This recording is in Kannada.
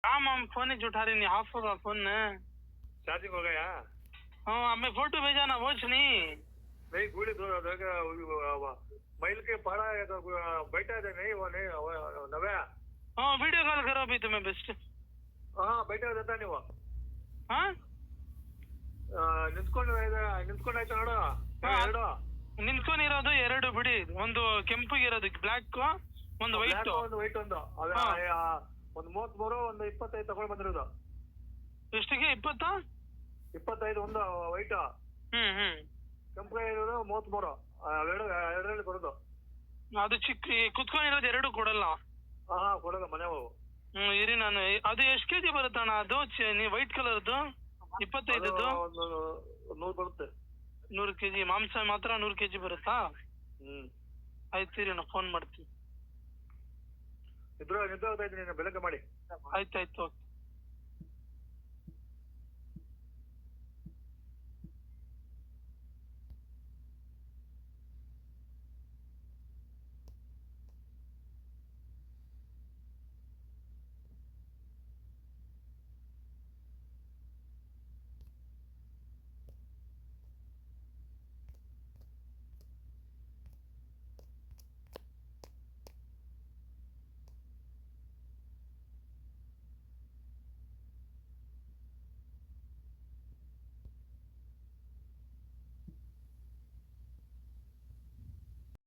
हाँ माम फोन ही उठा रही नहीं, ऑफ होगा फोन। चार्जिंग हो गया? हाँ हमें फोटो भेजा ना, वो नहीं। नहीं गुड़ी दो महिल के पड़ा है तो बैठा है नहीं वो नहीं नव्या। हाँ वीडियो कॉल करो अभी तुम्हें बेस्ट। हाँ बैठा रहता नहीं वो। हाँ ನಿಂತ್ಕೊಂಡು ಆಯ್ತು ನೋಡು ಎರಡು ನಿಂತ್ಕೊಂಡಿರೋದು ಎರಡು ಬಿಡಿ, ಒಂದು ಕೆಂಪಗಿರೋದು ಬ್ಲಾಕ್, ಒಂದು ವೈಟ್. ಒಂದು ವೈಟ್ ಒಂದು ಒಂದು 33 ಒಂದು 25 ತಗೊಂಡು ಬಂದಿರೋದು. ಎಷ್ಟಿಗೆ? 25 ಒಂದು ವೈಟ್, ಕೆಂಪು ಇರೋದು 33. ಎರಡರಲ್ಲಿ ಕೊಡೋದು. ಅದು ಚಿಕ್ಕ ಕುತ್ಕೊಂಡಿರೋದು ಎರಡು ಕೊಡಲ್ಲ. ಹಾ ಕೊಡೋದು ಮನೆ ಹೋಗು. ಇರಿ ನಾನು ಅದು ಎಷ್ಟು ಕೆಜಿ ಬರುತ್ತಣ್ಣ? ಅದು ನೀವು ವೈಟ್ ಕಲರ್ದು 25. 100 ಬರುತ್ತೆ. 100 ಕೆಜಿ ಮಾಂಸ ಮಾತ್ರ 100 ಕೆಜಿ ಬರುತ್ತಾ? ಆಯ್ತು ಇರಿ ನಾ ಫೋನ್ ಮಾಡ್ತೀನಿ. ನಿದ್ರೆ ಆಗ್ತಾ ಇದ್ದೀನಿ, ಬೆಳಗ್ಗೆ ಮಾಡಿ. ಆಯ್ತಾಯ್ತು ಓಕೆ.